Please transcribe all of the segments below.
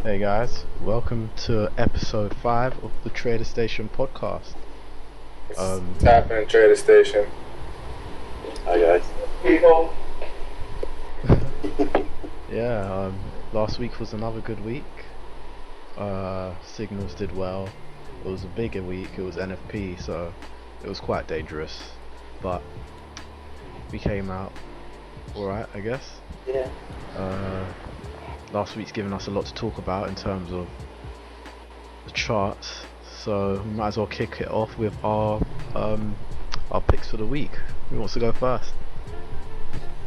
Hey guys, welcome to episode 5 of the Traderstation Podcast. Tap in Traderstation. Hi guys. People. Last week was another good week. Signals did well. It was a bigger week, it was NFP, so it was quite dangerous. But we came out alright, I guess. Yeah. Last week's given us a lot to talk about in terms of the charts, so we might as well kick it off with our picks for the week. Who wants to go first?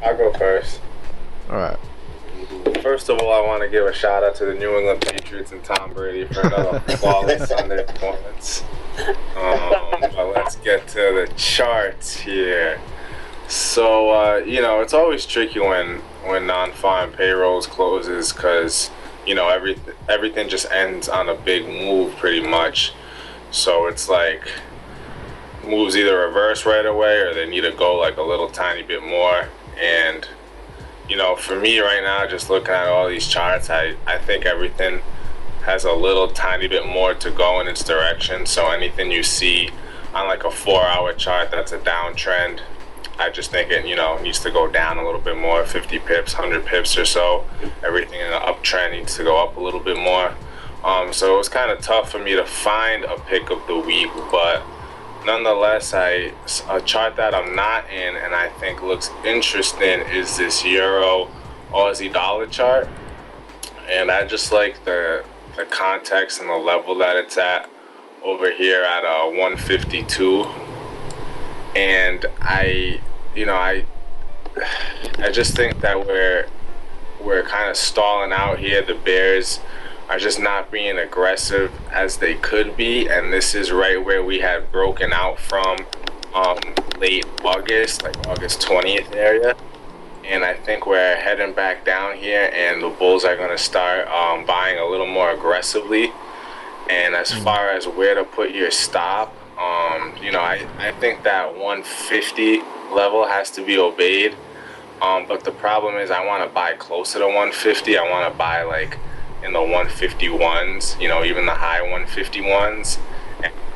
I'll go first. Alright. First of all, I want to give a shout out to the New England Patriots and Tom Brady for another flawless Sunday performance. But let's get to the charts here. So, it's always tricky when non-farm payrolls closes because, everything just ends on a big move pretty much. So it's like moves either reverse right away or they need to go like a little tiny bit more. And, for me right now, just looking at all these charts, I think everything has a little tiny bit more to go in its direction. So anything you see on like a 4-hour chart that's a downtrend, I just think it, needs to go down a little bit more, 50 pips, 100 pips or so. Everything in the uptrend needs to go up a little bit more. So it was kind of tough for me to find a pick of the week, but nonetheless, a chart that I'm not in and I think looks interesting is this Euro Aussie dollar chart. And I just like the context and the level that it's at over here at 152. And I just think that we're kind of stalling out here. The Bears are just not being aggressive as they could be, and this is right where we had broken out from late August, like August 20th area. And I think we're heading back down here, and the Bulls are going to start buying a little more aggressively. And as far as where to put your stop, I think that 150 level has to be obeyed. But the problem is I want to buy closer to 150. I want to buy like in the 151s, even the high 151s.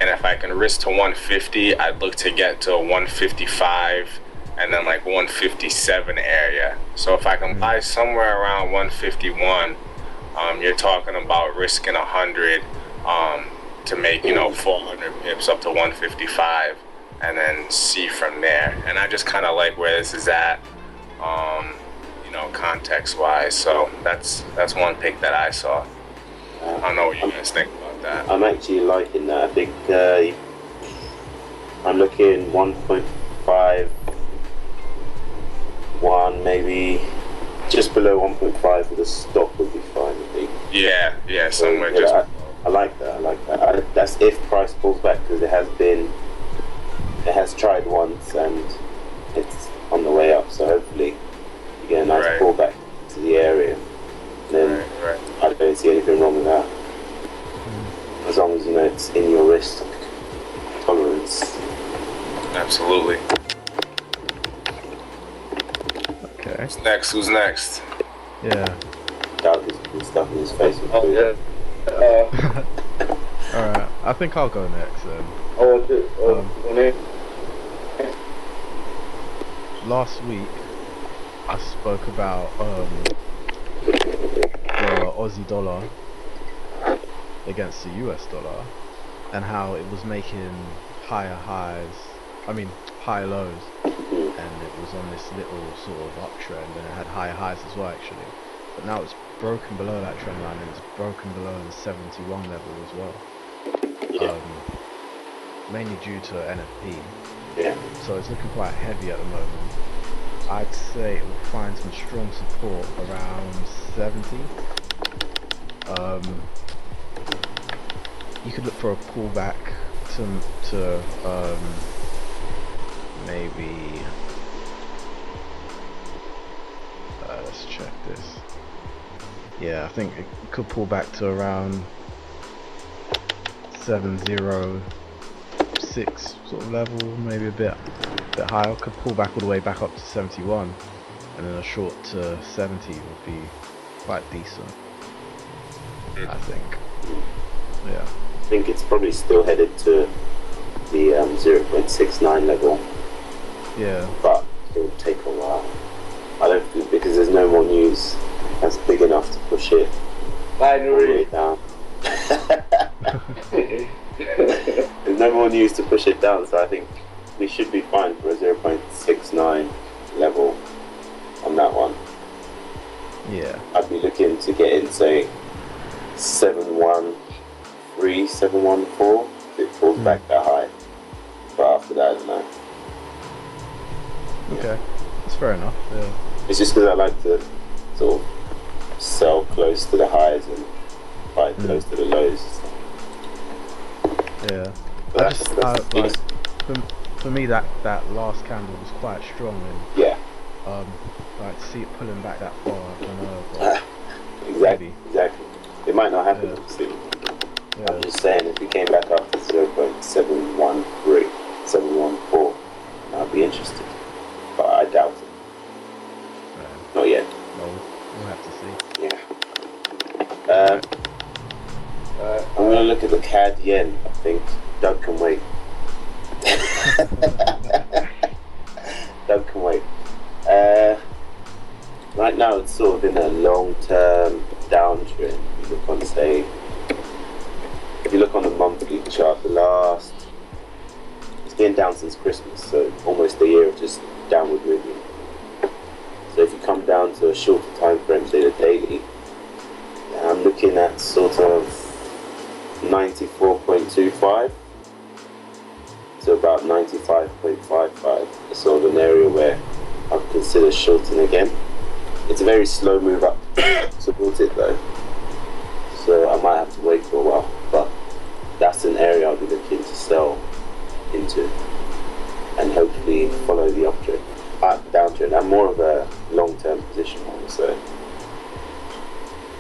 And if I can risk to 150, I'd look to get to 155 and then like 157 area. So if I can buy somewhere around 151, you're talking about risking 100 to make 400 pips up to 155 and then see from there. And I just kind of like where this is at, context wise. So that's one pick that I saw. I don't know what you guys think about that. I'm actually liking that. I think I'm looking 1.51, maybe just below 1.5 with a stop would be fine, I think. Yeah, somewhere So, just. I like that. That's if price pulls back, because it has tried once and it's on the way up. So hopefully you get a nice pullback to the area. And then I don't see anything wrong with that. As long as it's in your risk tolerance. Absolutely. Okay. Who's next? Yeah. That was stuff in his face. Alright, I think I'll go next then. Last week I spoke about the Aussie dollar against the US dollar and how it was making higher lows, and it was on this little sort of uptrend, and it had higher highs as well actually, but now it's broken below that trend line and it's broken below the 71 level as well. Mainly due to NFP. Yeah. So it's looking quite heavy at the moment. I'd say it will find some strong support around 70. You could look for a pullback to maybe let's check this. Yeah, I think it could pull back to around 706 sort of level, maybe a bit higher. Could pull back all the way back up to 71, and then a short to 70 would be quite decent. I think. Yeah. I think it's probably still headed to the 0.69 level, Yeah. but it will take a while. I don't think, because there's no more news that's big enough to push it all the way down. There's no more news to push it down, so I think we should be fine for a 0.69 level on that one. Yeah. I'd be looking to get in, say, 713, 714 if it falls back that high. But after that, I don't know. Okay. That's fair enough. Yeah. It's just because I like to sort of sell close to the highs and buy close to the lows. Yeah. But I just like for me that last candle was quite strong, and yeah. Like to see it pulling back that far, I don't know. But Exactly. It might not happen soon. yeah. I'm just saying, if we came back up to 0.713, 714, I'd be interested. But I doubt it. Not yet. Well, we'll have to see. Yeah. I'm going to look at the CAD yen, I think. Doug can wait. Doug can wait. Right now it's sort of in a long-term downtrend. If you look on the monthly chart, it's been down since Christmas, so almost a year of just downward movement. So if you come down to a shorter time frame, say the daily, I'm looking at sort of 94.25 to about 95.55. It's sort of an area where I'd consider shorting again. It's a very slow move up towards it though, so I might have to wait for a while, but that's an area I'll be looking to sell into and hopefully follow the downtrend. I'm more of a long-term position holder, so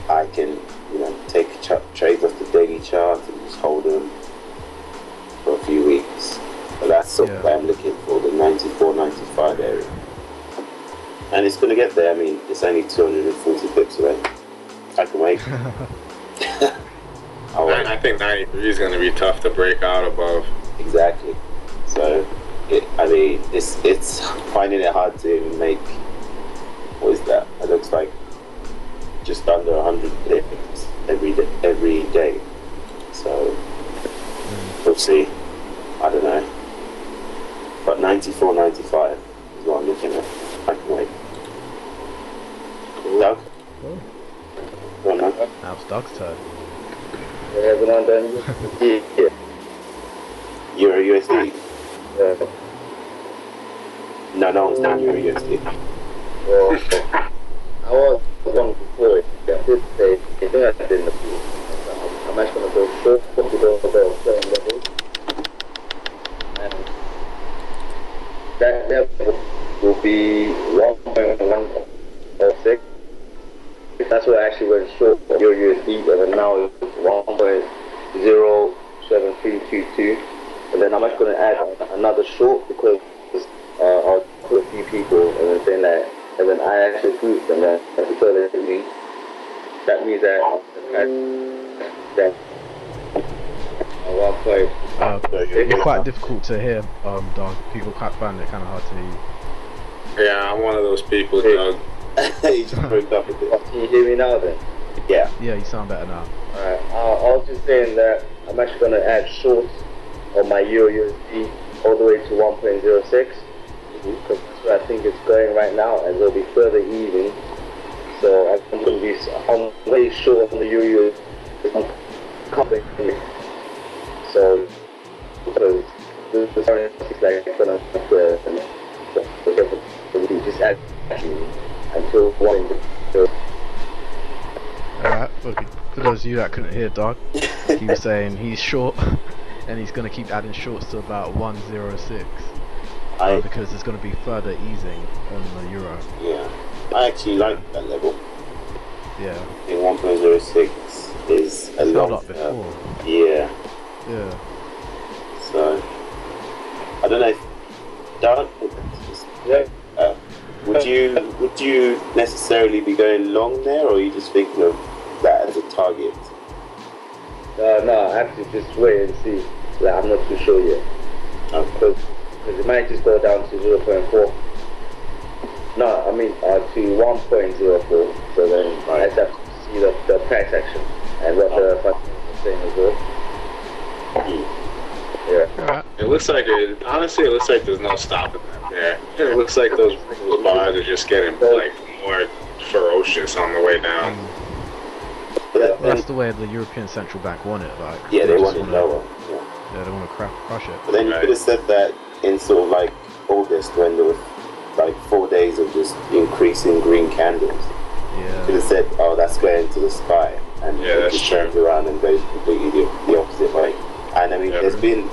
I can take trades off the daily chart and just hold them for a few weeks. But that's sort of what I'm looking for, the 94, 95 area. And it's going to get there. I mean, it's only 240 pips away. I can wait. I think 93 is going to be tough to break out above. Exactly. So, it's finding it hard to make, what is that? It looks like just under 100 pips every day. So, we'll see. I don't know. But 94, 95 is what I'm looking at. I can wait. Doug? Cool. Go on, man. Now it's Doug's turn. Everyone done? Yeah. Euro USD? Yeah. No one's down Euro USD. Well, I was wrong before. I did say, I think I said in the pool. I'm actually going to go short to the certain level. And that level will be 1.106. That's what I actually went short for your USD, and now it's 1.07322. And then I'm actually going to add another short because I'll put a few people and then saying that, and then I actually group them and because that means that It's quite difficult to hear, Doug. People quite find it kind of hard to hear you. Yeah, I'm one of those people, Doug. You just broke up a bit. Can you hear me now then? Yeah. Yeah, you sound better now. Alright, I was just saying that I'm actually going to add shorts on my Euro USD all the way to 1.06 because that's where I think it's going right now, and there'll be further easing. So I'm way short on the Euro USD. So the currency is like going to just add until one. Alright, for those of you that couldn't hear Doug, he was saying he's short and he's going to keep adding shorts to about 106 because there's going to be further easing on the euro. Yeah, I actually like that level. Yeah. I think 1.06 is a lot up before. Yeah. Yeah. So, I don't know if Doug, would you necessarily be going long there, or are you just thinking of that as a target? No, actually, just wait and see. Like, I'm not too sure yet. Because it might just go down to 0.4. No, I mean to 1.04. So then I just have to see the price action and what the funding is saying as well. Yeah. It looks like honestly, it looks like there's no stopping that there. It looks like those bars are just getting like more ferocious on the way down. That's the way the European Central Bank want it. Like, yeah, they want it lower. Yeah, they want to crush it. But then you could have said that in sort of like August when there was like 4 days of just increasing green candles. Yeah. You could have said, oh, that's going to the sky, and it just turns around and goes completely the opposite way. And I mean, there's been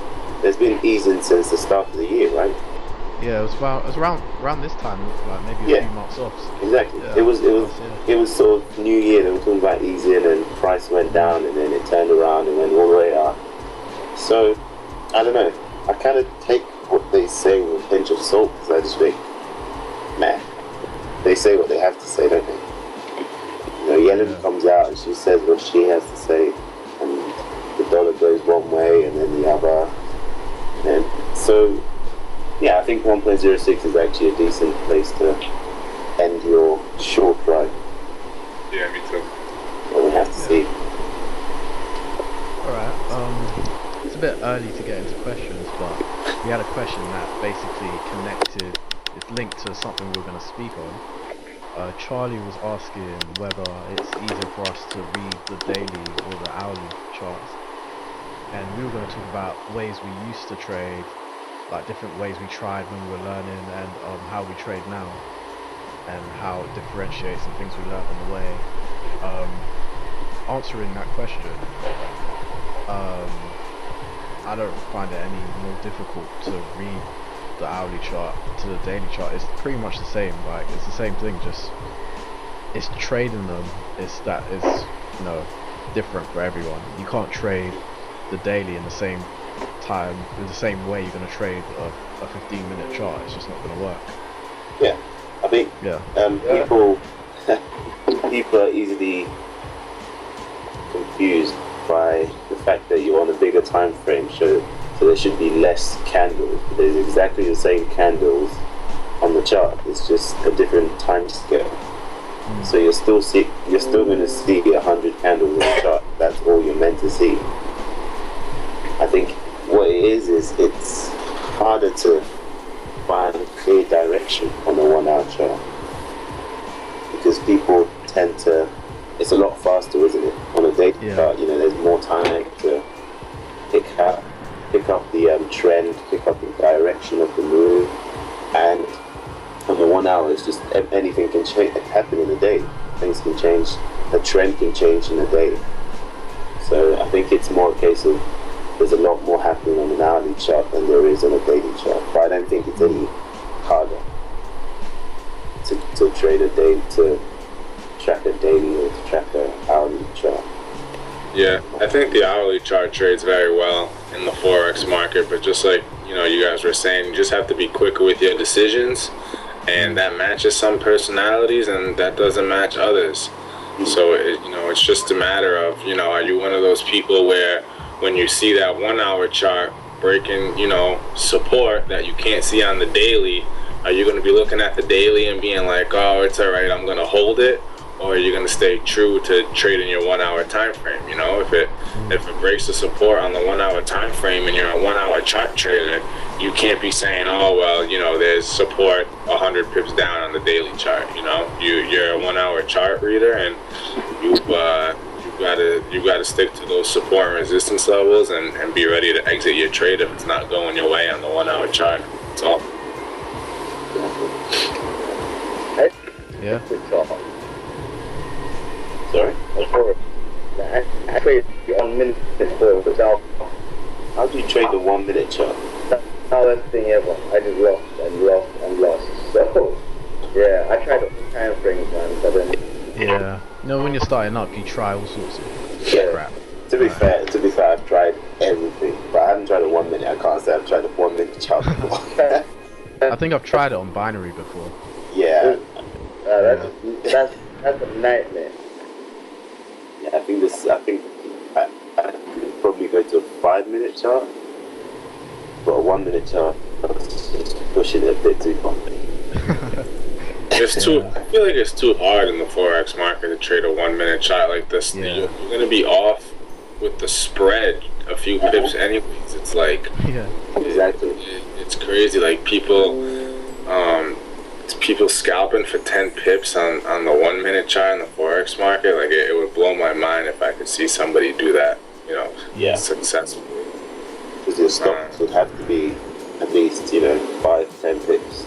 easing since the start of the year, right? Yeah, it was around this time, like maybe a few months off. Exactly. Yeah, it was sort of New Year. They were talking about easing, and price went down, and then it turned around and went all the way up. So I don't know. I kind of take what they say with a pinch of salt, because I just think, man, they say what they have to say, don't they? You know, Yellen comes out and she says what she has to say, and the dollar goes one way and then the other. And so, yeah, I think 1.06 is actually a decent place to end your short ride. Yeah, me too. But we have to see. Alright, it's a bit early to get into questions, but we had a question that basically connected, it's linked to something we were going to speak on. Charlie was asking whether it's easier for us to read the daily or the hourly charts. And we were going to talk about ways we used to trade, like different ways we tried when we were learning, and how we trade now, and how it differentiates and things we learned on the way. Answering that question, I don't find it any more difficult to read the hourly chart to the daily chart. It's pretty much the same. Like, it's the same thing, just it's trading them. It's different for everyone. You can't trade the daily in the same time, in the same way you're going to trade a 15-minute chart. It's just not going to work. Yeah, I think people are easily confused by the fact that you're on a bigger time frame, so there should be less candles. There's exactly the same candles on the chart. It's just a different time scale. So you're still going to see 100 candles on the chart. That's all you're meant to see. I think what it is it's harder to find clear direction on a 1 hour chart, because people tend to, it's a lot faster, isn't it? On a daily chart, you know, there's more time to pick up the trend, pick up the direction of the move, and on the 1 hour, it's just anything can happen in a day. Things can change, a trend can change in a day. So I think it's more a case of there's a lot more happening on an hourly chart than there is on a daily chart. But I don't think it's any harder to trade a day, to track a daily or to track an hourly chart. Yeah, I think the hourly chart trades very well in the Forex market, but just like, you know, you guys were saying, you just have to be quicker with your decisions, and that matches some personalities and that doesn't match others. So, it's just a matter of, are you one of those people where when you see that 1 hour chart breaking, support that you can't see on the daily, are you going to be looking at the daily and being like, oh, it's all right, I'm going to hold it? Or are you going to stay true to trading your 1 hour time frame? If it breaks the support on the 1 hour time frame and you're a 1 hour chart trader, you can't be saying, oh, well, there's support 100 pips down on the daily chart. You're a 1 hour chart reader, and you've got to stick to those support and resistance levels and be ready to exit your trade if it's not going your way on the 1 hour chart. That's all. Yeah. Sorry? I trade 1 minute for without. How do you trade the 1 minute chart? Hardest thing ever. I just lost and lost and lost. So, yeah, I tried all the time frames, man, but then. Yeah. When you're starting up, you try all sorts of crap. To be fair, I've tried everything, but I haven't tried a 1 minute. I can't say I've tried a 1 minute chart before. I think I've tried it on binary before. Yeah. That's a nightmare. Yeah, I think probably go to a 5-minute chart, but a 1-minute chart is pushing it a bit too far. It's too. I feel like it's too hard in the forex market to trade a 1-minute chart like this. Yeah. You're gonna be off with the spread a few pips anyways. It's like Exactly. it's crazy. Like people scalping for 10 pips on the 1-minute chart in the forex market. Like it would blow my mind if I could see somebody do that. Successfully. Because your stocks would have to be at least 5-10 pips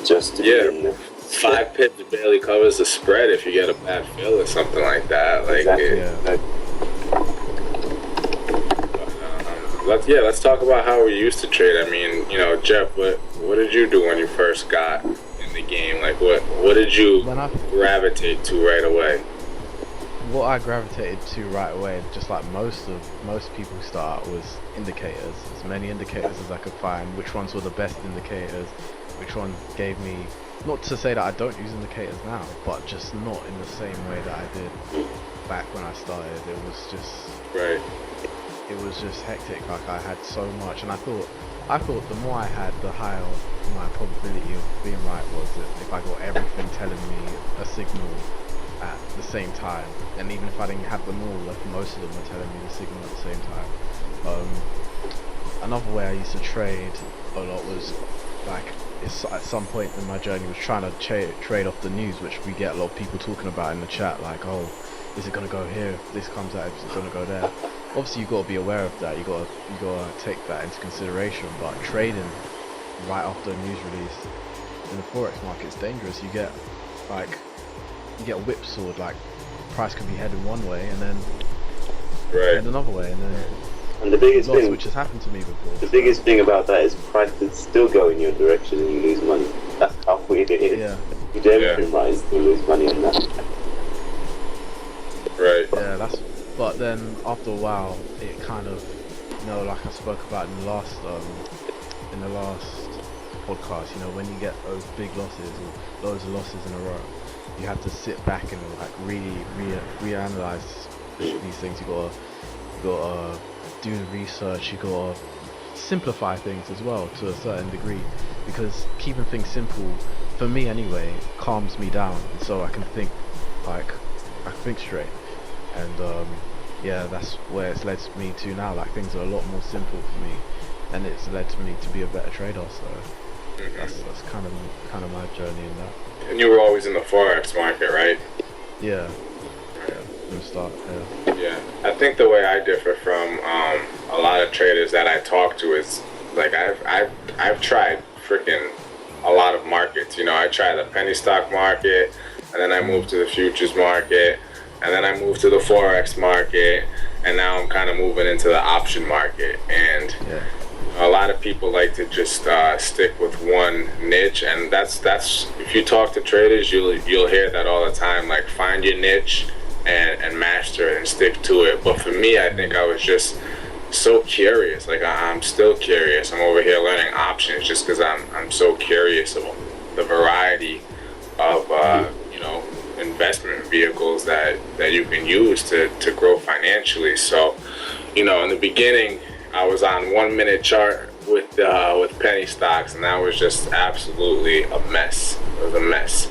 just to be in there. 5 pips barely covers the spread if you get a bad fill or something like that. Like exactly. Let's talk about how we used to trade. I mean, Jeff, what did you do when you first got in the game? Like, what did you gravitate to right away? What I gravitated to right away, just like most people who start, was indicators. As many indicators as I could find. Which ones were the best indicators? Which ones gave me, not to say that I don't use indicators now, but just not in the same way that I did back when I started. It was just right. It was just hectic. Like I had so much, and I thought the more I had, the higher my probability of being right was. That if I got everything telling me a signal at the same time, and even if I didn't have them all, like most of them were telling me the signal at the same time. Another way I used to trade a lot was like at some point in my journey was trying to trade off the news, which we get a lot of people talking about in the chat, like, oh, is it going to go here if this comes out, is it going to go there? Obviously you've got to be aware of that, you got to take that into consideration, but trading right after a news release in the forex market is dangerous. You get whipsawed, like price can be heading one way and then head another way, and the biggest thing, which has happened to me before. The biggest thing about that is price could still go in your direction and you lose money. That's how weird it is. Yeah. You do everything right and still lose money on that. Right. Yeah, but then after a while it kind of, like I spoke about in the last podcast, when you get those big losses or loads of losses in a row, you have to sit back and like really reanalyze these things. You gotta do the research. You gotta simplify things as well to a certain degree, because keeping things simple, for me anyway, calms me down, so I can think straight. And that's where it's led me to now. Like things are a lot more simple for me, and it's led me to be a better trader. So that's kind of my journey in that. And you were always in the forex market, right? Yeah. From the start. Yeah. I think the way I differ from a lot of traders that I talk to is like I've tried freaking a lot of markets. I tried the penny stock market, and then I moved to the futures market, and then I moved to the forex market, and now I'm kind of moving into the option market. And a lot of people like to just stick with one niche, and that's if you talk to traders, you'll hear that all the time. Like, find your niche and master it and stick to it. But for me, I think I was just so curious. Like I'm still curious. I'm over here learning options just because I'm so curious about the variety of investment vehicles that you can use to grow financially. So, in the beginning, I was on 1-minute chart with penny stocks, and that was just absolutely a mess. It was a mess,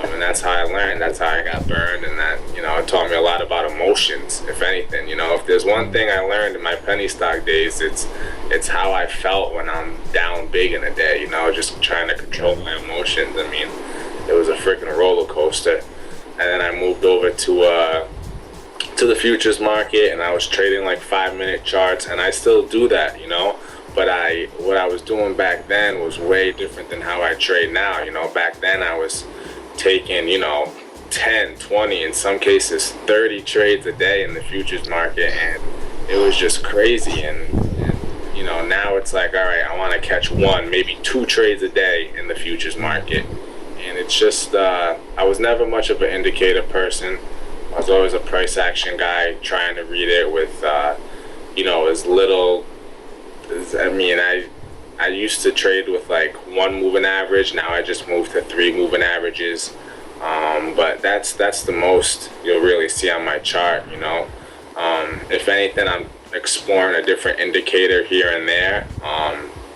and that's how I learned. That's how I got burned, and that it taught me a lot about emotions. If anything, if there's one thing I learned in my penny stock days, it's how I felt when I'm down big in a day. Just trying to control my emotions. I mean, it was a freaking roller coaster. And then I moved over to the futures market, and I was trading like 5-minute charts, and I still do that, but what I was doing back then was way different than how I trade now. Back then I was taking 10, 20, in some cases 30 trades a day in the futures market, and it was just crazy. And now it's like, all right, I want to catch 1, maybe 2 trades a day in the futures market. And it's just I was never much of an indicator person. I was always a price action guy, trying to read it with as little as, I used to trade with like 1 moving average. Now I just moved to 3 moving averages, but that's the most you'll really see on my chart. If anything, exploring a different indicator here and there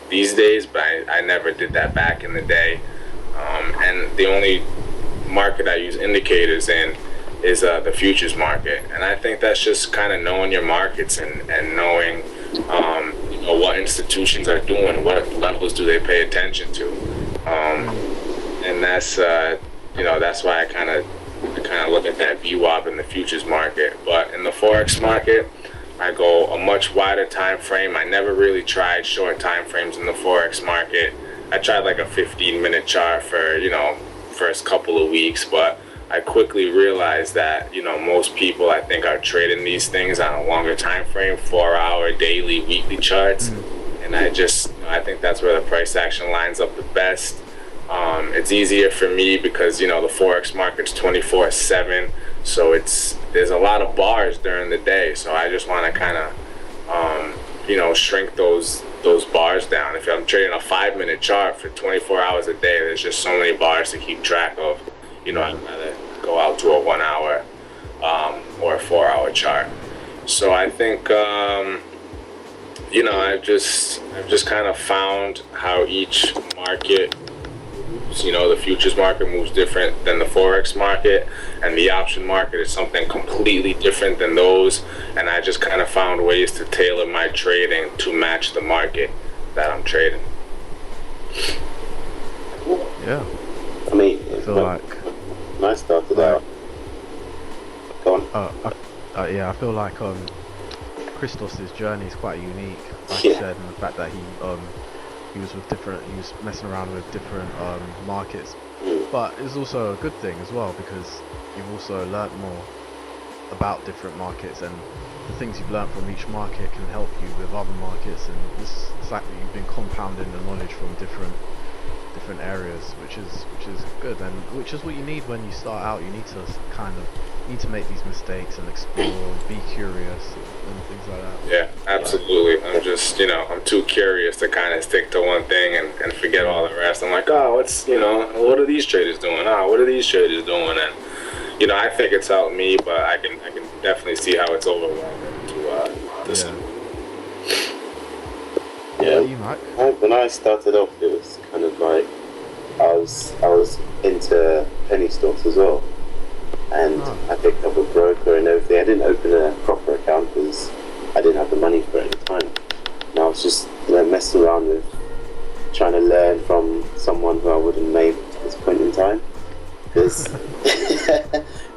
these days, but I never did that back in the day. And the only market I use indicators in is the futures market, and I think that's just kind of knowing your markets and knowing what institutions are doing, what levels do they pay attention to, and that's that's why I kind of look at that VWAP in the futures market. But in the forex market, I go a much wider time frame. I never really tried short time frames in the forex market. I tried like a 15-minute chart for first couple of weeks, but I quickly realized that most people, I think, are trading these things on a longer time frame, 4-hour, daily, weekly charts, and I think that's where the price action lines up the best. It's easier for me because the forex market's 24/7, so there's a lot of bars during the day, so I just want to kind of shrink those bars down. If I'm trading a 5-minute chart for 24 hours a day, there's just so many bars to keep track of. I'd rather go out to a 1 hour or a 4-hour chart. So I think I've just kind of found how each market, the futures market moves different than the forex market, and the option market is something completely different than those, and I just kind of found ways to tailor my trading to match the market that I'm trading. Yeah. I mean, I feel like when I started out, go on. I feel like Christos's journey is quite unique, like you said, and the fact that he was messing around with different markets, but it's also a good thing as well, because you've also learnt more about different markets, and the things you've learnt from each market can help you with other markets, and it's like you've been compounding the knowledge from different areas, which is good, and which is what you need when you start out. You need to make these mistakes and explore, be curious, and things like that. Yeah, absolutely. I'm just I'm too curious to kind of stick to one thing and forget all the rest. I'm like, what are these traders doing? What are these traders doing? And I think it's helped me, but I can definitely see how it's overwhelming to some. Yeah, you, Mike? when I started off, it was kind of like I was into penny stocks as well, and I picked up a broker and everything. I didn't open a proper account because I didn't have the money for it at the time, and I was just messing around with trying to learn from someone who I wouldn't have made at this point in time. Because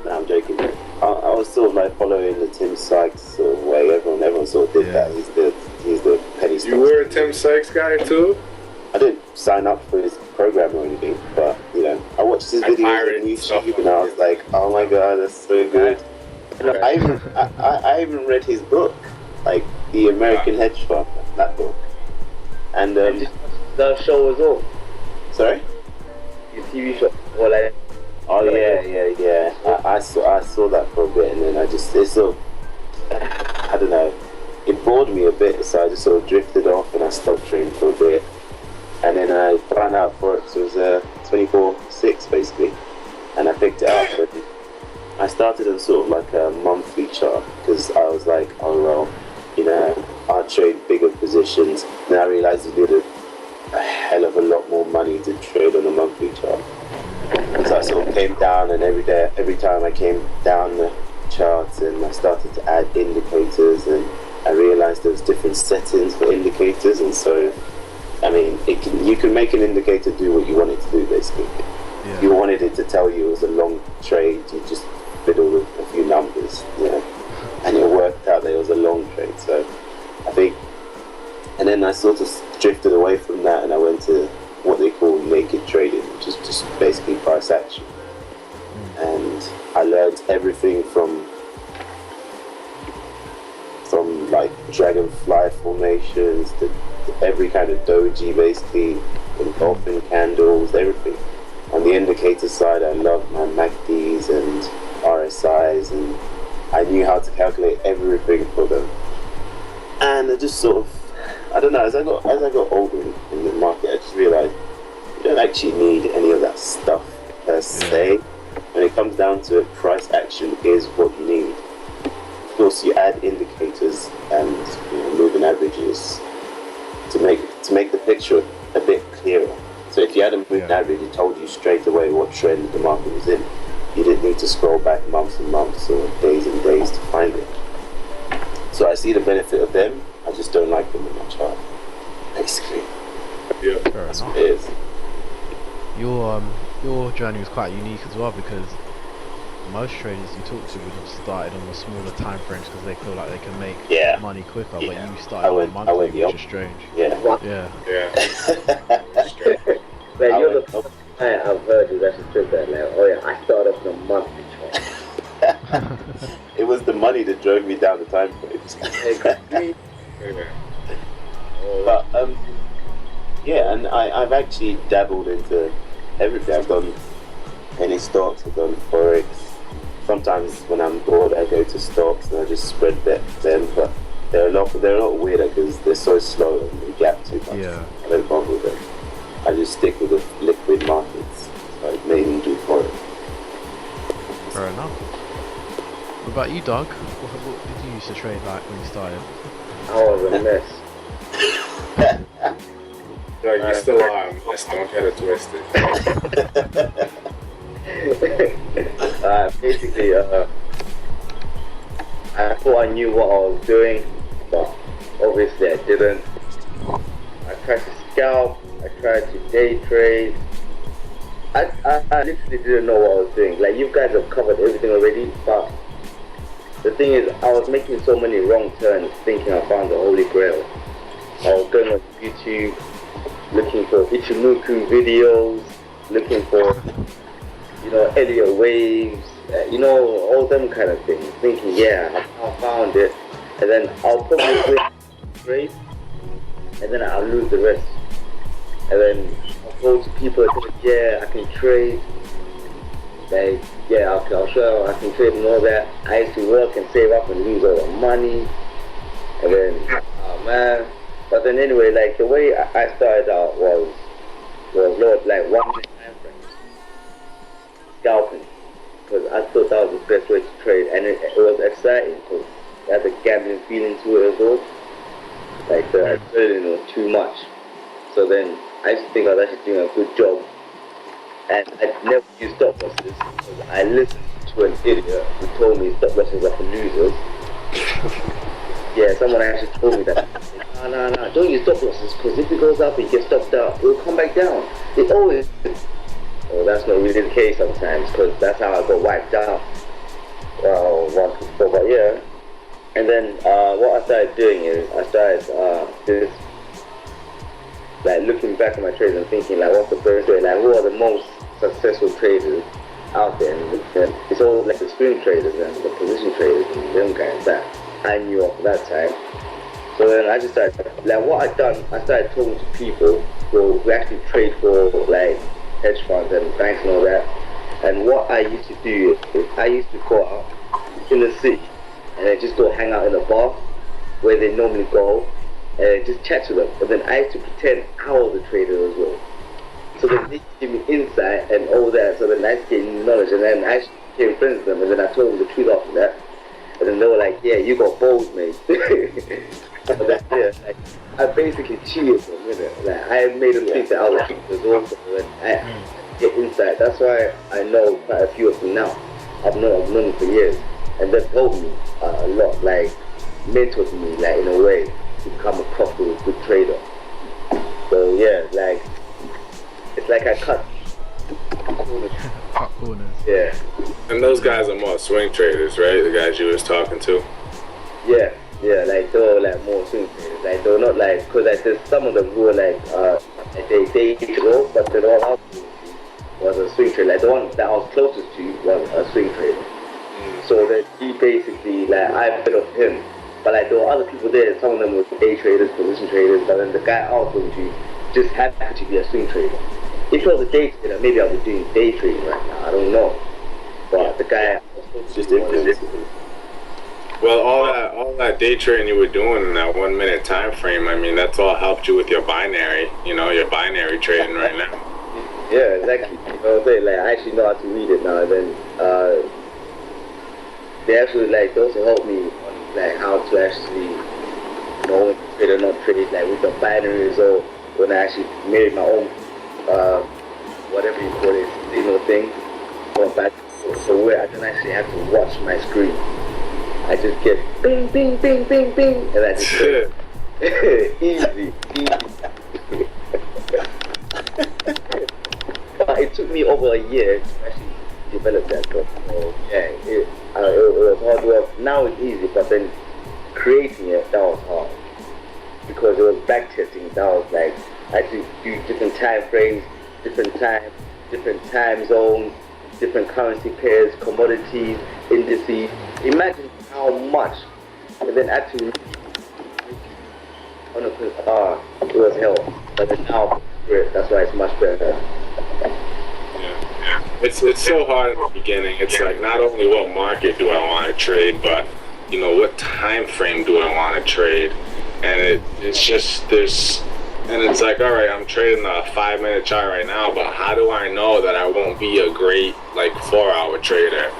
no, I'm joking. I was sort of like following the Tim Sykes sort of way. Everyone sort of did that. He's the penny stocks. You were a Tim Sykes guy too? I didn't sign up for his program or anything, but I watched his videos on YouTube and I was like, oh my god, that's so good. I even read his book, like The American Hedge Fund, that book. And the show was all. Sorry? Your TV show. Well, like. Oh yeah. I saw that for a bit, and then I don't know, it bored me a bit, so I just sort of drifted off and I stopped trading for a bit. And then I found out Forex was 24/6 basically, and I picked it up. But I started on sort of like a monthly chart because I was like, oh well, I'll trade bigger positions. Then I realized you needed a hell of a lot more money to trade on a monthly chart. So I sort of came down, and every time I came down the charts, and I started to add indicators, and I realized there was different settings for indicators, and so you can make an indicator do what you want it to do basically. Yeah. If you wanted it to tell you it was a long trade, you just fiddle with a few numbers, and it worked out that it was a long trade. So I think, and then I sort of drifted away from that, and I went to what they call naked trading, which is just basically price action. And I learned everything from like dragonfly formations to every kind of doji, basically, engulfing candles, everything. On the indicator side, I loved my MACDs and RSIs, and I knew how to calculate everything for them. And I just sort of, I don't know, as I got older in the market, I just realized you don't actually need any of that stuff per se. When it comes down to it, price action is what you need. Of course, you add indicators and moving averages to make the picture a bit clearer. So if you had a moving average, it told you straight away what trend the market was in. You didn't need to scroll back months and months or days and days to find it. So I see the benefit of them. I just don't like them in my chart, basically. Yeah, Fair enough. It is. Your journey was quite unique as well, because most traders you talk to would have started on the smaller time frames because they feel like they can make money quicker. But you started on monthly, which is strange. Yeah. Like, you're the first guy I've heard who's actually said that. Like, oh yeah, I started on a monthly chart. It was the money that drove me down the time frames. But yeah, and I've actually dabbled into everything. I've done penny stocks, I've done forex. Sometimes when I'm bored, I go to stocks and I just spread bet them. But they're a lot weirder because they're so slow and they gap too much. Yeah. I don't bother with them. I just stick with the liquid markets. So I mainly do forex. Fair enough. What about you, Doug? What did you used to trade like when you started? I was a mess. Like, you still are, just don't get it twisted. Basically, I thought I knew what I was doing, but obviously I didn't. I tried to scalp, I tried to day trade. I literally didn't know what I was doing. Like, you guys have covered everything already, but the thing is, I was making so many wrong turns thinking I found the Holy Grail. I was going on YouTube, looking for Ichimoku videos, looking for, Elliott waves, all them kind of things. Thinking, yeah, I found it, and then I'll probably win trade, and then I'll lose the rest. And then I'll go to people and say, yeah, I can trade. Like, yeah, I'll show I can trade and all that. I used to work and save up and lose all the money. And then, oh man. But then anyway, like, the way I started out was like 1 minute time frame. Scalping. Because I thought that was the best way to trade. And it was exciting because it had a gambling feeling to it as well. Like, the adrenaline was too much. So then I used to think I was actually doing a good job. And I never used stop losses because I listened to an idiot who told me stop losses are for losers. Yeah, someone actually told me that. No, don't use stop losses because if it goes up and you get stopped out, it will come back down. It always. Well, that's not really the case sometimes because that's how I got wiped out. Once before, but yeah. And then what I started doing is I started this. Like, looking back at my trades and thinking, like, what's the best way? Like, who are the most successful traders out there? And it's all like the swing traders and the position traders and them guys that I knew of that time. So then I just started, like, what I'd done, I started talking to people who actually trade for, like, hedge funds and banks and all that. And what I used to do is I used to go out in the city and then just go hang out in a bar where they normally go. And just chat to them, and then I used to pretend I was a trader as well. So then they give me insight and all that, so then I used to gain knowledge, and then I actually became friends with them, and then I told them the truth after that. And then they were like, yeah, you got balls, mate. But then, yeah, like, I basically cheated them, Like, I made them think that I was a trader also, and I get insight. That's why I know quite a few of them now. I've known them for years, and they've helped me a lot, like, mentored me, like, in a way. Become a profitable, good trader. So yeah, like, it's like I cut corners. Cut corners. Yeah. And those guys are more swing traders, right? The guys you was talking to. Yeah, like they're like more swing traders. Like they're not like, cause like there's some of them who are like they go, but they don't have to was a swing trader. Like the one that I was closest to was a swing trader. So that he basically, like, I bit of him. But like there were other people there, some of them were day traders, position traders, but then the guy I was talking to just happened to be a swing trader. If he was a day trader, maybe I'll be doing day trading right now, I don't know. But the guy was just influenced. Well, all that day trading you were doing in that 1 minute time frame, I mean, that's all helped you with your binary, your binary trading right now. Yeah, exactly. You know what I'm saying? Like, I actually know how to read it now, and then they actually, like, they also helped me on like how to actually know when to trade or not trade, like with the binaries, or when I actually made my own, whatever you call it, thing, going back. So where I don't actually have to watch my screen. I just get bing, bing, bing, bing, bing, and I just get easy. But it took me over a year to actually develop that stuff. So yeah, it was hard work. Now it's easy, but then creating it, that was hard. Because it was backtesting, that was like, I had to do different time frames, different time zones, different currency pairs, commodities, indices. Imagine how much, and then actually, it was hell. But then now, that's why it's much better. Yeah. It's so hard in the beginning. It's like not only what market do I want to trade, but what time frame do I want to trade, and it's just this. And it's like, all right, I'm trading a 5-minute chart right now, but how do I know that I won't be a great 4-hour trader?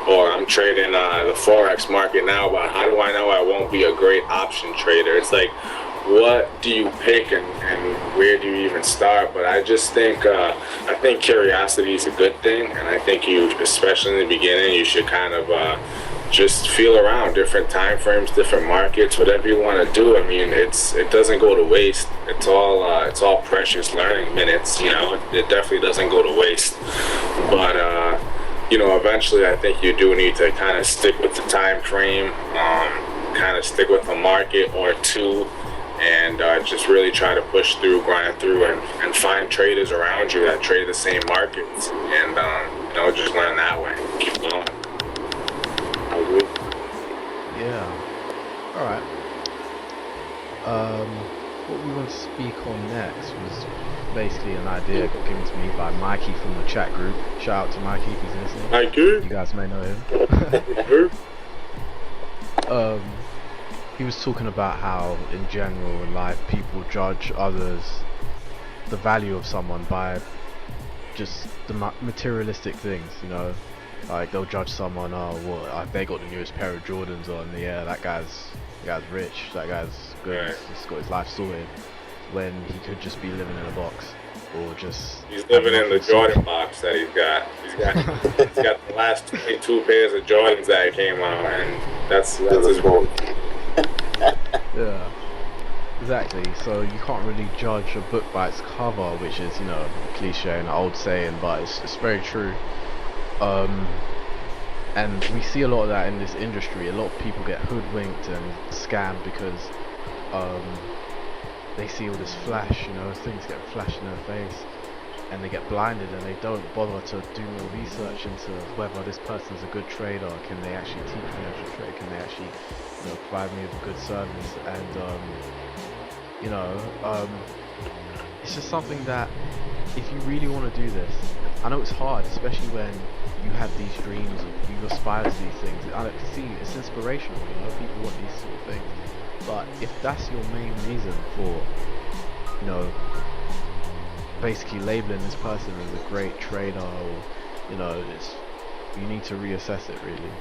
Or I'm trading the Forex market now, but how do I know I won't be a great option trader? It's like, what do you pick and where do you even start? But I just think, I think curiosity is a good thing. And I think you, especially in the beginning, you should kind of just feel around different time frames, different markets, whatever you want to do. I mean, it doesn't go to waste. It's all precious learning minutes. It definitely doesn't go to waste. But eventually, I think you do need to kind of stick with the time frame, kind of stick with a market or two, and just really try to push through, grind through, and find traders around you that trade the same markets, and just learn that way. Keep going. Yeah. Alright. What we want to speak on next was basically an idea given to me by Mikey from the chat group. Shout out to Mikey if he's listening. Mikey. You guys may know him. He was talking about how in general in life people judge others, the value of someone by just the materialistic things, like they'll judge someone, they got the newest pair of Jordans on, that guy's rich, that guy's good, Right. He's got his life sorted, when he could just be living in a box, or just... He's living in the Jordan box that he's got. He's got the last 22 pairs of Jordans that came out, and that's his goal. Yeah, exactly. So you can't really judge a book by its cover, which is, a cliche and an old saying, but it's very true. And we see a lot of that in this industry. A lot of people get hoodwinked and scammed because they see all this flash, things get flashed in their face, and they get blinded and they don't bother to do more research into whether this person's a good trader. Can they actually teach me how to trade? Can they actually provide me with a good service? And it's just something that if you really want to do this, I know it's hard, especially when you have these dreams, or you aspire to these things. I can see it's inspirational, people want these sort of things. But if that's your main reason for, basically labeling this person as a great trader, or, you need to reassess it really.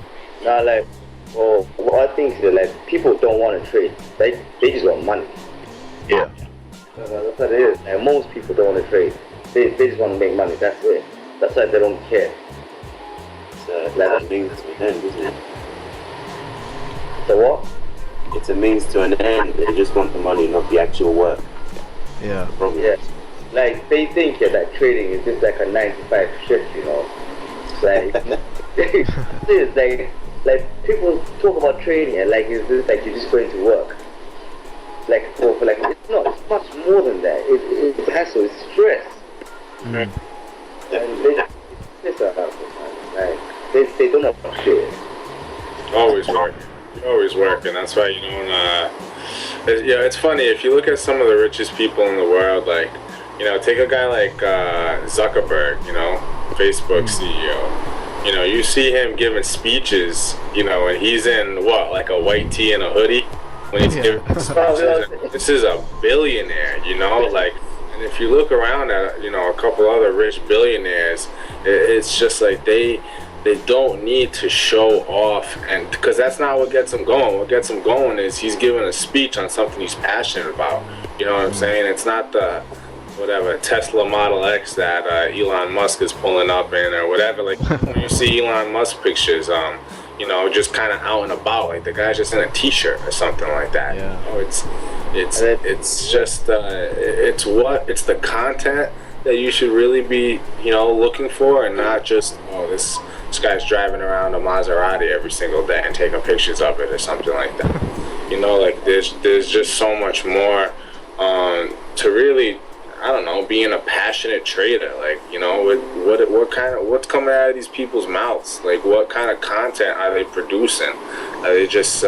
What I think is that people don't want to trade. They just want money. Yeah. That's what it is. And most people don't want to trade. They just want to make money. That's it. That's why they don't care. It's a means to an end, isn't it? So what? It's a means to an end. They just want the money, not the actual work. Yeah. Yeah. Like they think that trading is just like a 9-to-5 shift, It's like people talk about trading and it's just like you're just going to work. It's not. It's much more than that. It's hassle. It's stress. Mm. And they just piss out. They don't appreciate it. Always working. That's why it's funny if you look at some of the richest people in the world. Take a guy like Zuckerberg. Facebook CEO. You see him giving speeches. And he's in a white tee and a hoodie when he's giving speeches. This is a billionaire. And if you look around at a couple other rich billionaires, it's just like they they don't need to show off, and because that's not what gets him going. What gets him going is he's giving a speech on something he's passionate about. You know what I'm saying? It's not the whatever Tesla Model X that Elon Musk is pulling up in or whatever. Like when you see Elon Musk pictures, you know, just kind of out and about, like the guy's just in a t-shirt or something like that. Yeah. You know, it's just it's the content that you should really be, you know, looking for, and not just, oh, this guy's driving around a Maserati every single day and taking pictures of it or something like that. You know, like there's just so much more to really, I don't know, being a passionate trader. Like, you know, what's coming out of these people's mouths? Like, what kind of content are they producing? Are they just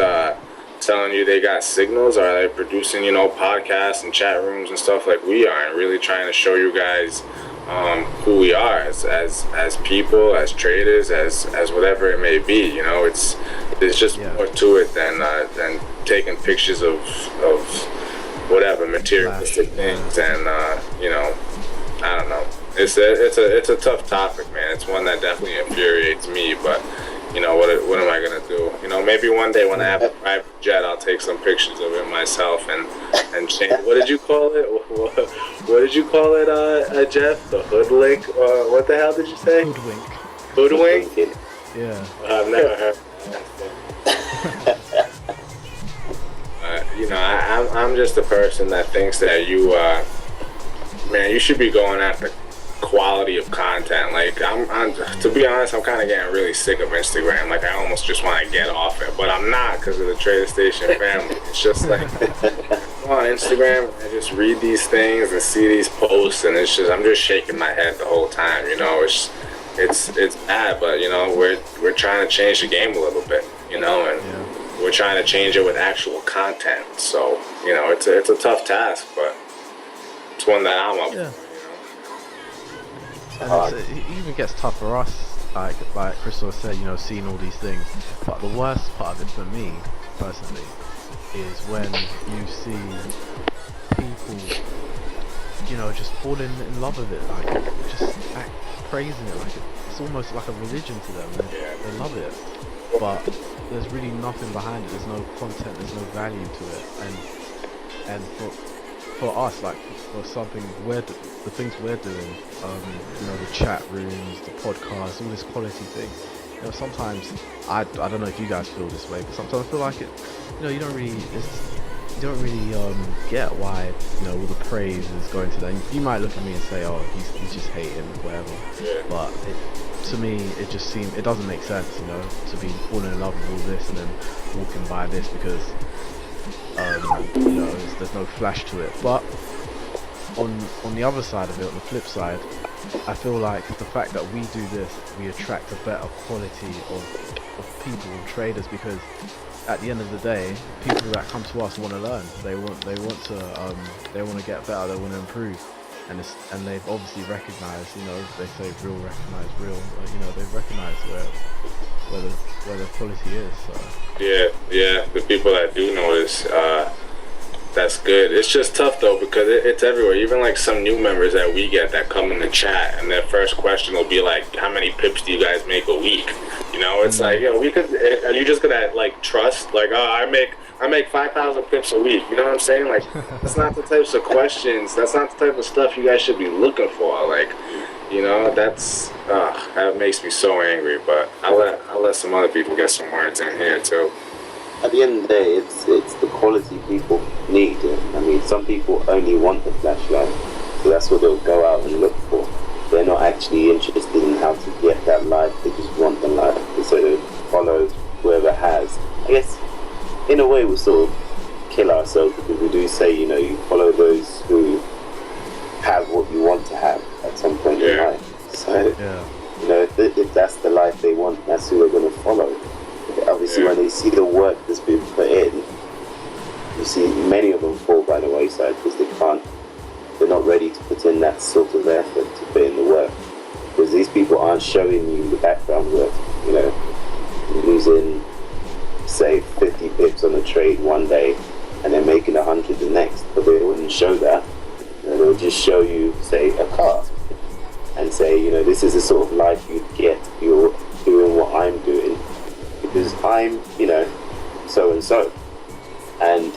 telling you they got signals, or are they producing, you know, podcasts and chat rooms and stuff like we are, and really trying to show you guys who we are as people, as traders, as whatever it may be? You know, there's just more to it than taking pictures of whatever materialistic things, and you know, I don't know. It's a tough topic, man. It's one that definitely infuriates me, but you know, what am I gonna do? You know, maybe one day when I have a private jet, I'll take some pictures of it myself and change. What did you call it? What did you call it, Jeff? The hoodlink? What the hell did you say? Hoodwink. Hoodwink? Yeah. I've never heard that. You know, I'm just a person that thinks that you should be going after quality of content. Like, I'm to be honest, I'm kind of getting really sick of Instagram. Like, I almost just want to get off it, but I'm not, because of the Traderstation family. It's just like, go on Instagram and just read these things and see these posts, and it's just, I'm just shaking my head the whole time. You know, it's bad, but you know, we're trying to change the game a little bit. You know, and we're trying to change it with actual content. So, you know, it's a tough task, but it's one that I'm up for. And it even gets tough for us, like Crystal said, you know, seeing all these things. But the worst part of it for me, personally, is when you see people, you know, just fall in love with it, like just act praising it, like it's almost like a religion to them. They love it, but there's really nothing behind it. There's no content, there's no value to it, and for us, like for something the things we're doing, you know, the chat rooms, the podcasts, all this quality thing. You know, sometimes I don't know if you guys feel this way, but sometimes I feel like it. You know, you don't really get why, you know, all the praise is going to them. You might look at me and say, oh, he's just hating, whatever. But to me, it doesn't make sense, you know, to be falling in love with all this and then walking by this because, you know, there's no flash to it. But on the other side of it, on the flip side, I feel like the fact that we do this, we attract a better quality of people and traders, because at the end of the day, people that come to us want to learn. They want to get better. They want to improve, and they've obviously recognized. You know, they say real recognize real. You know, they've recognized where the quality is. So. Yeah. The people that do notice, that's good. It's just tough though, because it's everywhere. Even like some new members that we get that come in the chat, and their first question will be like, "How many pips do you guys make a week?" You know, it's like, yo, we could. Are you just gonna like trust? Like, oh, I make 5,000 pips a week. You know what I'm saying? Like, that's not the types of questions. That's not the type of stuff you guys should be looking for. Like, you know, that makes me so angry. But I'll let some other people get some words in here too. At the end of the day, it's the quality people need. I mean, some people only want the flashlight, so that's what they'll go out and look for. They're not actually interested in how to get that light. They just want the light, so they follow whoever has. I guess, in a way, we sort of kill ourselves, because we do say, you know, you follow those who have what you want to have at some point in life. So, you know, if that's the life they want, that's who they're going to follow. Obviously, when they see the work that's been put in, you see many of them fall by the wayside because they're not ready to put in that sort of effort to put in the work. Because these people aren't showing you the background work. You know, losing, say, 50 pips on a trade one day and then making 100 the next, but they wouldn't show that. You know, they'll just show you, say, a car and say, you know, this is the sort of life you'd get if you're doing I'm, so and so. And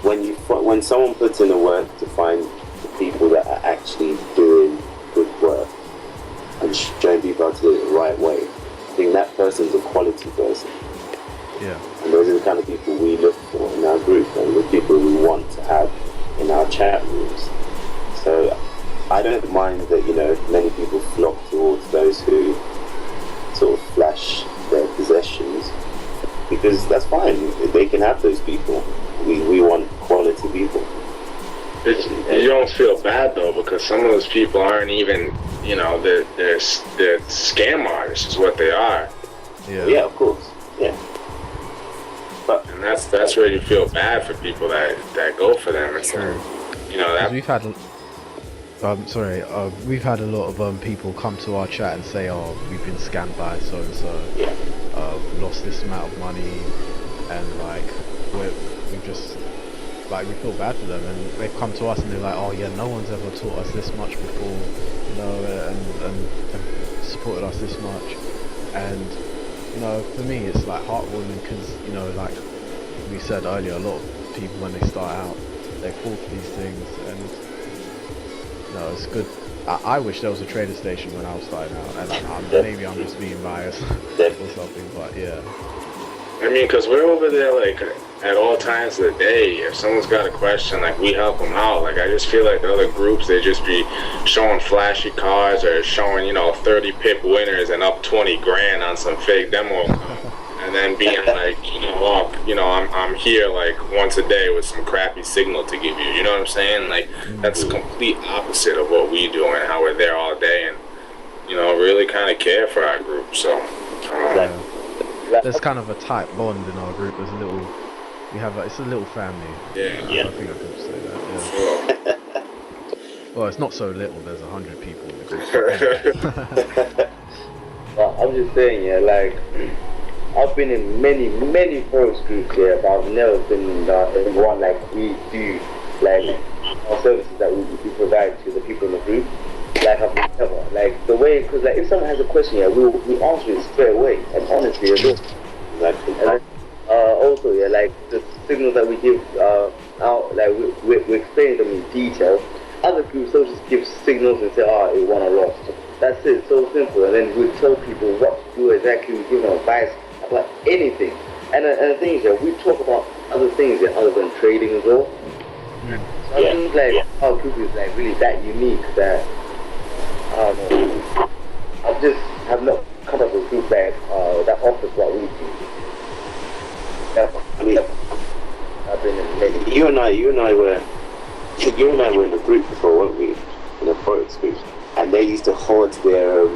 when someone puts in the work to find the people that are actually doing good work and showing people how to do it the right way, I think that person's a quality person. Yeah. And those are the kind of people we look for in our group, and the people we want to have in our chat rooms. So I don't mind that, many people flock towards those who sort of flash their possessions, because that's fine. They can have those people. We want quality people. You don't feel bad though, because some of those people aren't even, they're scam artists is what they are. Yeah. Yeah, of course. Yeah. And that's where you feel bad for people that go for them. It's true. That we've had we've had a lot of people come to our chat and say, oh, we've been scammed by so and so. Yeah. Lost this amount of money, and we just we feel bad for them, and they've come to us and they're like, oh yeah, no one's ever taught us this much before, and supported us this much. And for me it's heartwarming, because like we said earlier, a lot of people when they start out they fall for these things, and it's good. I wish there was a trader station when I was starting out, and maybe I'm just being biased or something, but yeah. I mean, because we're over there at all times of the day. If someone's got a question, we help them out. I just feel like the other groups, they just be showing flashy cars or showing 30 pip winners and up 20 grand on some fake demo account, and then being I'm here once a day with some crappy signal to give you. You know what I'm saying? That's the complete opposite of what we do and how we're there all day, and really kind of care for our group. So. There's kind of a tight bond in our group. There's it's a little family. Yeah. I think I could say that. Yeah. Well, it's not so little. There's 100 people in the group. Well, I'm just saying, I've been in many forest groups here, but I've never been in one we do, our services that we provide to the people in the group. I've never, the way, because if someone has a question here, we answer it straight away, and honestly, as well. And also, the signals that we give out, we explain them in detail. Other groups, they'll just give signals and say, it won or lost. That's it, so simple. And then we tell people what to do exactly. We give them advice about anything. And the thing is, we talk about other things other than trading as well. So I think our group is really that unique that I just have not come up with a group that offers what we do. I mean, I've been in many. You and I were in a group before, weren't we? In a forex group, and they used to hoard their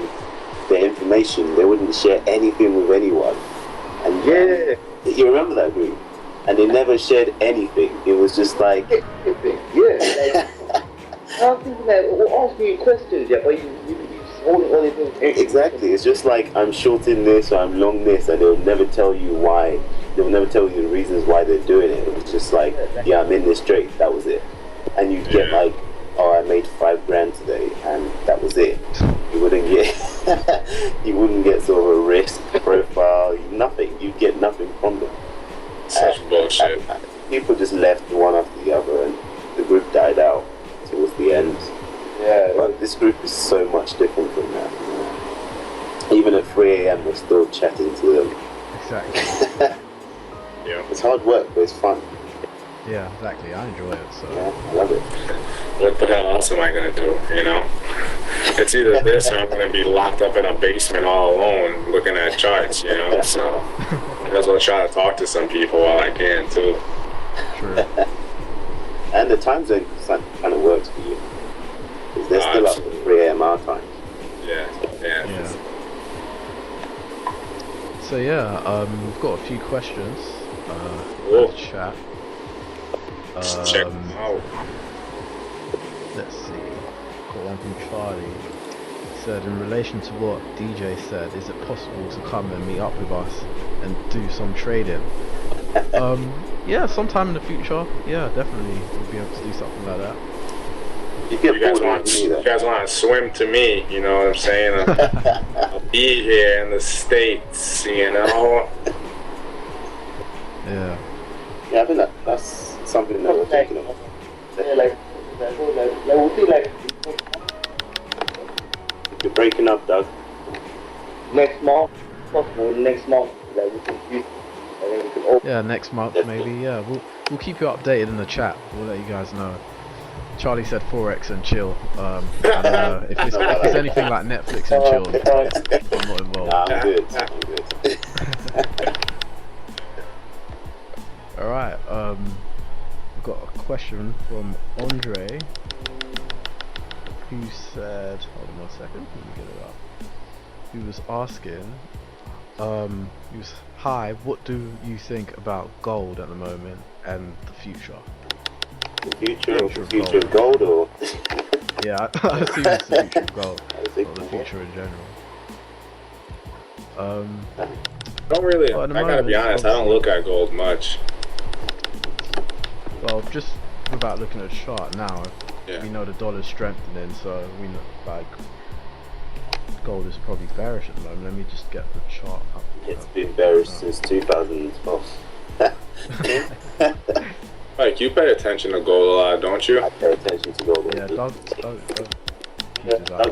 information. They wouldn't share anything with anyone. And you remember that group? And they never shared anything. It was just anything. Yeah. I'm thinking we'll ask you questions, but you just hold it all the things. Exactly. It's just I'm shorting this or I'm long this, and they'll never tell you why. They'll never tell you the reasons why they're doing it. It's just I'm in this trade. That was it. And you'd get I made $5,000 today, and that was it. You wouldn't get sort of a risk profile, nothing. You'd get nothing from them. Such bullshit. People just left one after the other, and the group died out towards the end. Yeah. But this group is so much different from that. Even at 3 a.m. we're still chatting to them. Exactly. Yeah. It's hard work, but it's fun. Yeah, exactly. I enjoy it. So. Yeah, I love it. What the hell else am I gonna do? It's either this or I'm gonna be locked up in a basement all alone looking at charts. So I guess I'll try to talk to some people while I can too. True. And the time zone kind of works for you, because they're still up at 3 a.m. our time. Yeah. So we've got a few questions in the chat. Check them out. Let's see. Got one from Charlie. He said, in relation to what DJ said, is it possible to come and meet up with us and do some trading? Yeah, sometime in the future. Yeah, definitely we'll be able to do something like that. You guys want to swim to me? You know what I'm saying? I'll be here in the States. Yeah. Yeah, I think that's something that we're thinking of. Yeah, like we'll see, like You're breaking up, Doug. next month, possible next month, like we can use, and then we can open. Yeah, next month maybe. Yeah, we'll keep you updated in the chat. We'll let you guys know. Charlie said Forex and chill. And, if it's anything like Netflix and chill, I'm not involved. Nah, I'm good. All right. We've got a question from Andre, who said, hold on 1 second, let me get it up. He was asking, hi, what do you think about gold at the moment and the future? The future of gold, or? Yeah, I assume it's the future of gold, or the future in general. Don't really. I gotta be honest. I don't look at gold much. Well, just without looking at the chart now, we know the dollar's strengthening, so we know like gold is probably bearish at the moment. Let me just get the chart up. It's been bearish since 2012. Like, you pay attention to gold a lot, don't you? I pay attention to gold. Yeah, Doug. He's got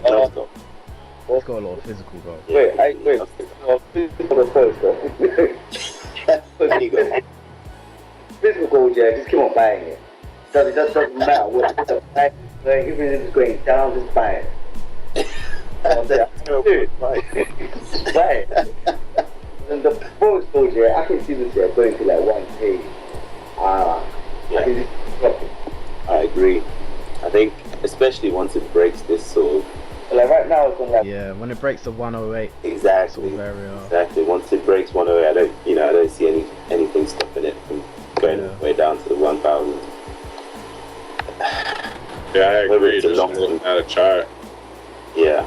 a lot of physical gold. Wait, physical first though. There you go. Physical gold, yeah, just keep on buying it. It doesn't matter what the price is going, even if it's going down, just buy it. Dude, buy it. And the Forex gold, yeah, I can see this here going to like 1K. I can just drop it. I agree. I think, especially once it breaks this sort of. Like right now, it's on like. Yeah, when it breaks the 108 Exactly. sort of area. Exactly. Once it breaks 108, I don't see anything stopping it from going all the way down to the 1,000. Yeah, I agree. It's a Just long looking at a chart. Yeah.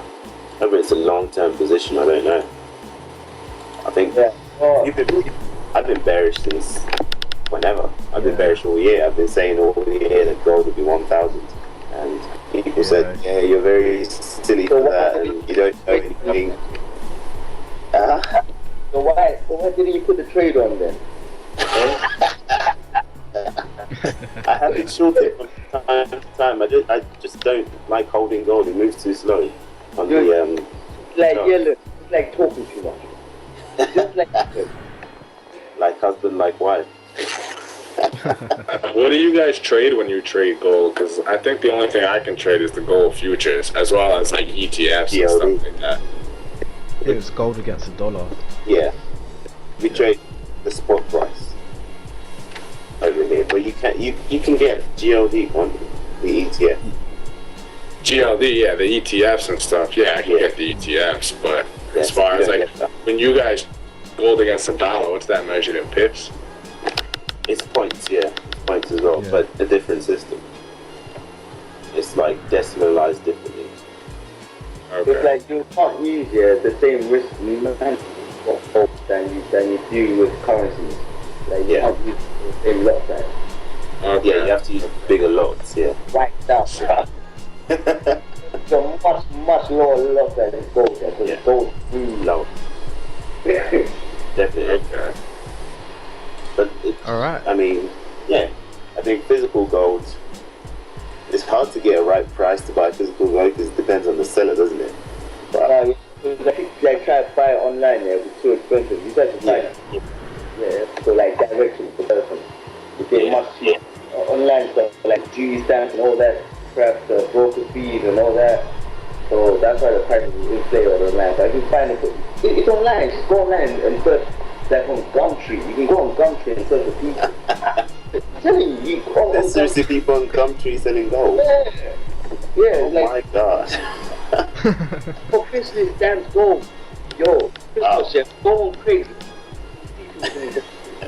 Whether it's a long-term position, I don't know. I think I've been bearish since whenever. I've been bearish all year. I've been saying all year that gold would be 1,000. And people said, yeah, you're very silly for that and you don't know anything. So why didn't you put the trade on then? I have it shorted from time to time. I just don't like holding gold. It moves too slow on the like yellow, it's like talking too much. Just like husband, like wife. What do you guys trade when you trade gold? Because I think the only thing I can trade is the gold futures, as well as like ETFs and stuff like that. It's gold against the dollar. Yeah, we trade the spot price over here, but you can get GLD on the ETF. GLD, yeah, the ETFs and stuff. Yeah, I can get the ETFs, but as far as like when you guys gold against the dollar, what's that measured in pips? It's points, it's points as well, but a different system. It's like decimalized differently. Okay. It's like you can't use the same risk than you do with currencies. Like you can't use the same lot size. Okay. Yeah, you have to use bigger lots, Right down. So much lower lot size than gold. Because gold is really low. Definitely. Okay. But Alright. I mean, I think physical gold, it's hard to get a right price to buy physical gold because it depends on the seller, doesn't it? But I try to buy it online, it's too expensive. You got to buy it. Yeah, so like directly for person. You get much cheaper. Online stuff, like G stamps and all that crap, the broker fees and all that. So that's why the prices is inflated online. So I can find it. It's online. Just go online and search. Like on Gumtree, you can go on Gumtree and search for people. I'm telling you, there's seriously people on Gumtree selling gold. Yeah, oh my god. For business stamps gold. Yo, Christmas chef, going crazy.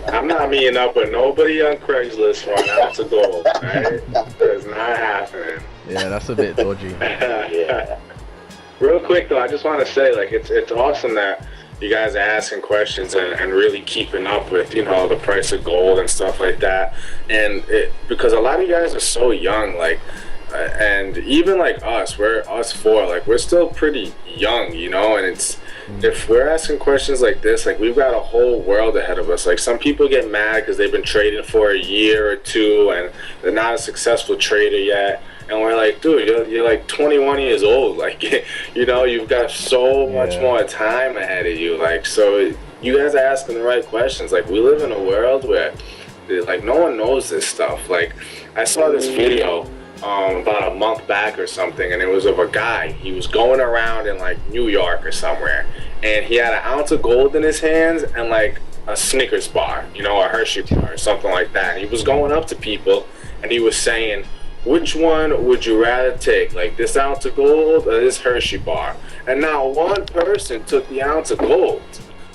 I'm not meeting up with nobody on Craigslist for an ounce of gold, right? That's not happening. Yeah, that's a bit dodgy. Real quick though, I just want to say, like, it's awesome that you guys are asking questions and really keeping up with, the price of gold and stuff like that. And because a lot of you guys are so young, like, and even like us, we're still pretty young, and if we're asking questions like this, like we've got a whole world ahead of us. Like some people get mad because they've been trading for a year or two and they're not a successful trader yet. And we're like, dude, you're like 21 years old. Like, you know, you've got so much more time ahead of you. Like, so you guys are asking the right questions. Like, we live in a world where, like, no one knows this stuff. Like, I saw this video about a month back or something, and it was of a guy. He was going around in, like, New York or somewhere, and he had an ounce of gold in his hands and, like, a Snickers bar, you know, a Hershey bar or something like that. And he was going up to people, and he was saying, which one would you rather take, like this ounce of gold or this Hershey bar? And not one person took the ounce of gold.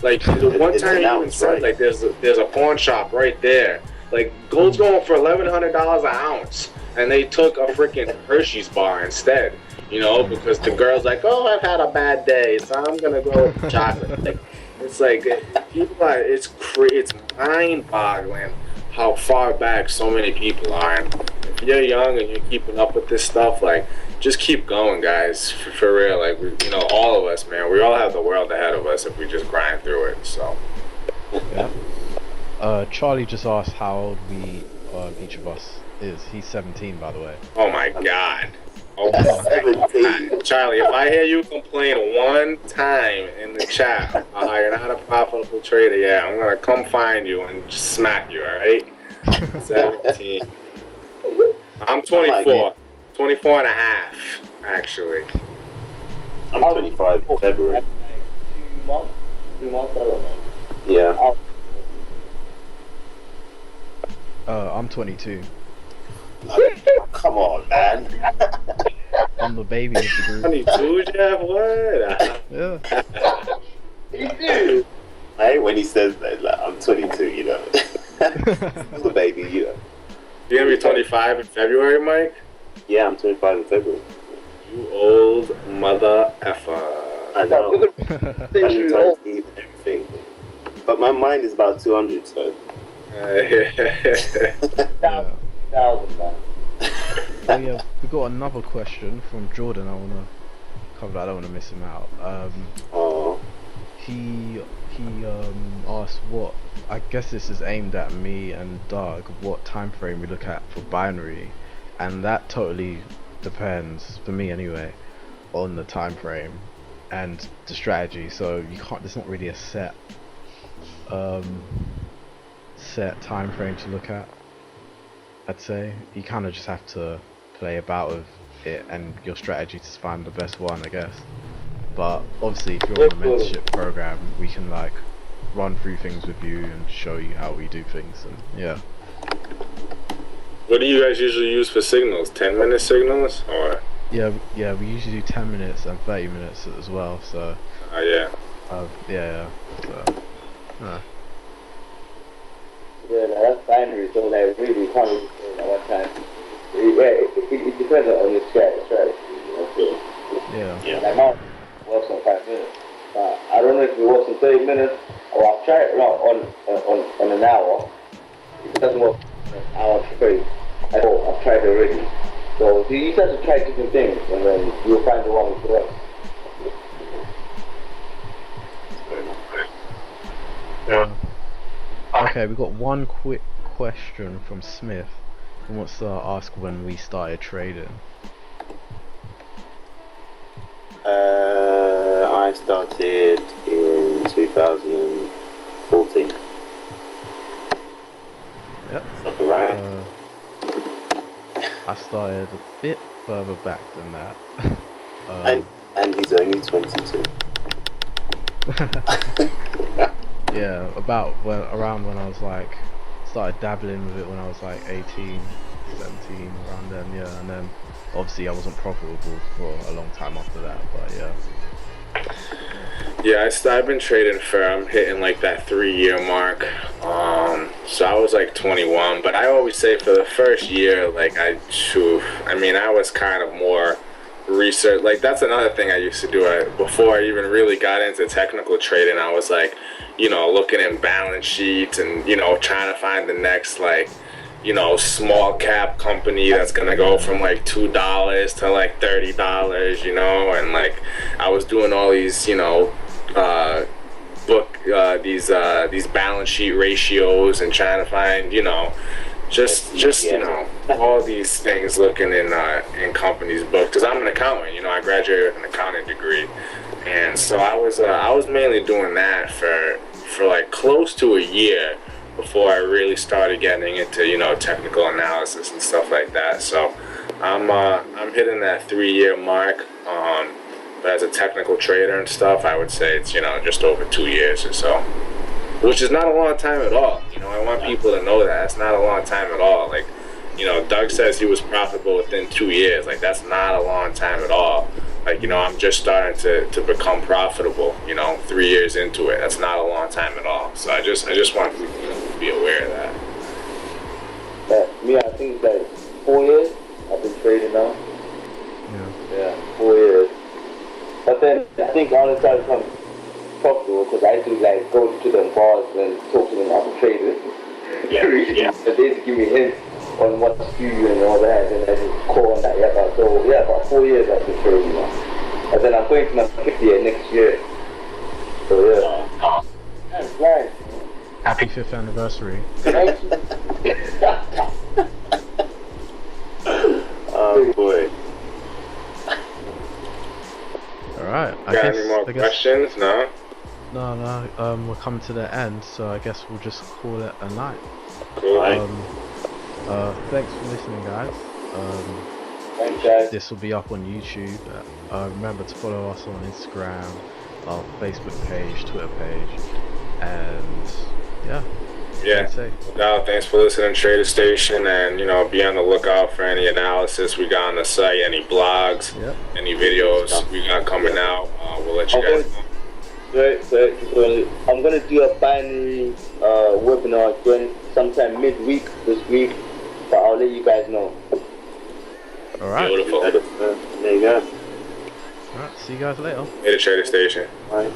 Like the one time he even said, like there's a pawn shop right there. Like gold's going for $1,100 an ounce, and they took a freaking Hershey's bar instead. You know, because the girl's like, oh, I've had a bad day, so I'm gonna go with chocolate. Like it's like people are. It's mind-boggling how far back so many people are. And if you're young and you're keeping up with this stuff, like, just keep going, guys. For real, like, you know, all of us, man, we all have the world ahead of us if we just grind through it. So. Yeah. Charlie just asked how old each of us is. He's 17, by the way. Oh my God. Oh my God. Charlie, if I hear you complain one time in the chat, you're not a profitable trader, yeah, I'm gonna come find you and just smack you, alright? 17. I'm 24. 24 and a half, actually. I'm 25 in February. 2 months? 2 months, I don't know. Yeah. I'm 22. Come on, man. I'm the baby of the group. 22, Jeff? What? Yeah. You do? I hate when he says that, like, I'm 22, you know. Still a baby, you know. You're gonna be 25 in February, Mike? Yeah, I'm 25 in February. You old mother effer. I know. I should try to eat everything. But my mind is about 200, so. Yeah. 1,000, man. Oh yeah, we got another question from Jordan. I wanna cover that. I don't wanna miss him out. He asked what. I guess this is aimed at me and Doug. What time frame we look at for binary, and that totally depends, for me anyway, on the time frame and the strategy. So you can't. There's not really a set time frame to look at. I'd say you kind of just have to play about with it and your strategy to find the best one, I guess. But obviously, if you're on a mentorship program, we can like run through things with you and show you how we do things. And yeah. What do you guys usually use for signals? 10-minute signals, or? Yeah. We usually do 10 minutes and 30 minutes as well. So. Yeah. Yeah. So. Yeah, that's binary, so like really can't really say at one time. It depends on your strategy, you know, so. Yeah. Like mine works on 5 minutes. I don't know if it works in 30 minutes, or I've tried it on an hour. It doesn't work on an hour straight. I've tried it already. So you just have to try different things, and then you'll find the one that works. Yeah. Okay, we got one quick question from Smith, who wants to ask when we started trading. I started in 2014. Yep. Something right. I started a bit further back than that. And he's only 22. Yeah, around when I was like, started dabbling with it when I was like 18, 17, around then, yeah, and then obviously I wasn't profitable for a long time after that, but yeah. Yeah, I've been trading I'm hitting like that 3-year mark. So I was like 21, but I always say for the first year, like I was kind of more research. Like that's another thing I used to do. Before I even really got into technical trading, I was like, you know, looking in balance sheets and, you know, trying to find the next, like, you know, small cap company that's gonna go from like $2 to like $30, you know, and like I was doing all these, you know, book these balance sheet ratios and trying to find, just all these things looking in companies' books. Because I'm an accountant, I graduated with an accounting degree, and so I was mainly doing that for like close to a year before I really started getting into technical analysis and stuff like that. So I'm hitting that 3-year mark. But as a technical trader and stuff, I would say it's just over 2 years or so, which is not a long time at all. I want people to know that it's not a long time at all. Like, Doug says he was profitable within 2 years. Like, that's not a long time at all. Like, I'm just starting to become profitable. 3 years into it, that's not a long time at all. So I just want people to be aware of that. Me, I think like 4 years I've been trading now. Yeah, 4 years. But then I think all the time becomes profitable because I actually like go to the bars and talk to them about traders. Yeah. So they just give me hints on what to do and all that, and I just call on that. So about 4 years I've been trading now. And then I'm going to my 5th year next year. So yeah. That's right. Happy 5th anniversary. Thank you. Oh boy. Alright, Got any more questions? No? No, we're coming to the end, so I guess we'll just call it a night. Cool. Thanks for listening, guys. Thanks, guys. This will be up on YouTube. Remember to follow us on Instagram, our Facebook page, Twitter page, and yeah. No, thanks for listening to Traderstation, and be on the lookout for any analysis we got on the site, any blogs, any videos we got coming out. We'll let you guys know. I'm gonna do a binary webinar again sometime midweek this week, but I'll let you guys know. Alright. Beautiful. There you go. Alright, see you guys later. Later, Traderstation. Bye.